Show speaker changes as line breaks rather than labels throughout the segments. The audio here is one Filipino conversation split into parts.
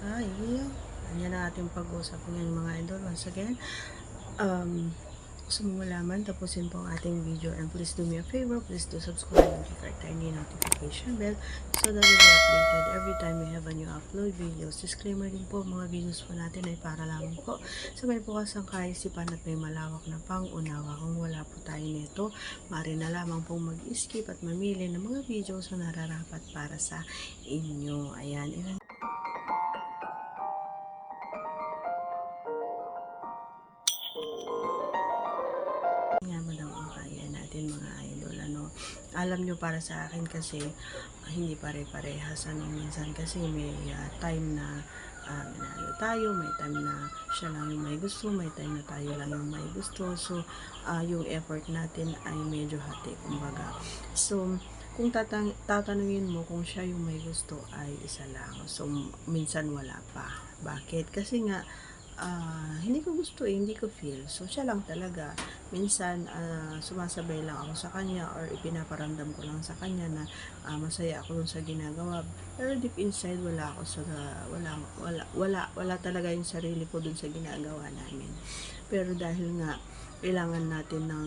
Hi! Yan ang ating pag-uusap ngayon mga idol. Once again, um, gusto mo malaman, tapusin po ang ating video and please do me a favor, please do subscribe and click our tiny notification bell so that you'll be updated every time we have a new upload videos. Disclaimer din po, mga videos po natin ay para lamang po sa may bukas ang kaisipan at may malawak na pang-unawa. Kung wala po tayo nito, maaari na lamang pong mag-skip at mamili ng mga videos na nararapat para sa inyo. Ayan, nga mo daw ang kaya natin mga idol. Alam nyo, para sa akin kasi hindi pare-parehas. Minsan kasi may time na manalo tayo, may time na siya lang yung may gusto, may time na tayo lang yung may gusto. So yung effort natin ay medyo hati, kumbaga. So kung tatanungin mo kung siya yung may gusto, ay isa lang. So minsan wala pa. Bakit? Kasi nga hindi ko gusto hindi ko feel. So, siya lang talaga. Minsan, sumasabay lang ako sa kanya or ipinaparamdam ko lang sa kanya na masaya ako dun sa ginagawa. Pero deep inside, wala talaga yung sarili ko dun sa ginagawa namin. Pero dahil nga, kailangan natin ng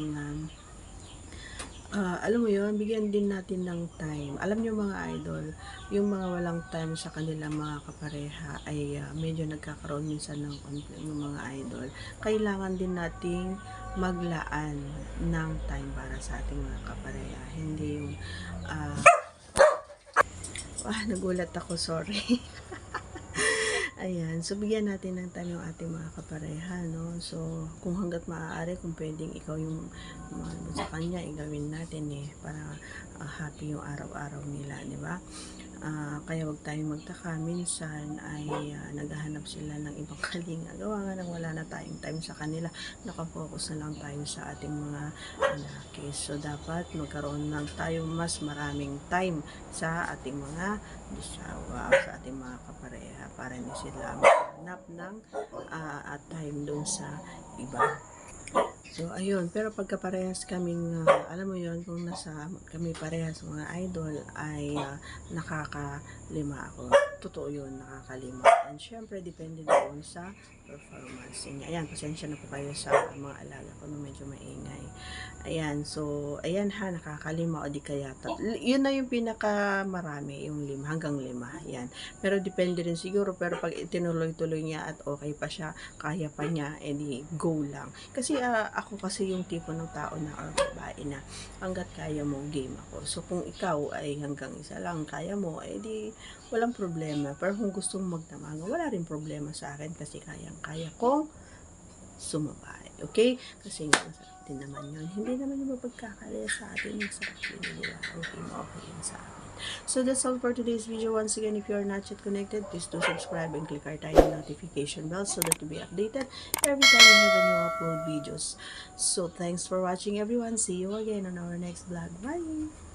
alam mo yun, bigyan din natin ng time. Alam nyo mga idol, yung mga walang time sa kanilang mga kapareha ay medyo nagkakaroon minsan ng conflict ng mga idol. Kailangan din nating maglaan ng time para sa ating mga kapareha. Hindi yung nagulat ako, sorry. Ayan, so bigyan natin ng time yung ating mga kapareha, no? So, kung hanggat maaari, kung pwedeng ikaw yung sa kanya, igawin natin para happy yung araw-araw nila, di ba? Kaya wag tayong magtaka, minsan ay naghahanap sila ng ibang kalinga. Gawa nga nang wala na tayong time sa kanila, nakafocus na lang tayo sa ating mga lalaki. So dapat magkaroon lang tayo mas maraming time sa ating mga disawa, sa ating mga kapareha, para hindi sila maghanap ng time dun sa iba. So, ayun. Pero pagka parehas kaming, alam mo yun, kung kami parehas mga idol, ay nakakalima ako. Totoo yun, nakakalima. And syempre, depende doon sa performance niya. Ayan, pasensya na po kayo sa mga alaga ko na medyo maingay. Ayan, so, ayan nakakalima o di kaya yun na yung pinakamarami, yung 5 hanggang 5. Ayan. Pero depende rin siguro, pero pag itinuloy-tuloy niya at okay pa siya, kaya pa niya, edi go lang. Kasi ako kasi yung tipo ng tao na or babae na hanggat kaya mo, game ako. So kung ikaw ay hanggang isa lang kaya mo, edi walang problema. Pero kung gusto mong magdamagan, wala rin problema sa akin kasi kaya kong sumabay. Okay? Kasi nga, masarap din naman yun. Hindi naman yung mapagkakalaya sa atin. Masarap din, di ba? Okay yun sa akin. So that's all for today's video. Once again, if you are not yet connected, please do subscribe and click our tiny notification bell so that you'll be updated every time we have a new upload videos. So thanks for watching everyone. See you again on our next vlog. Bye!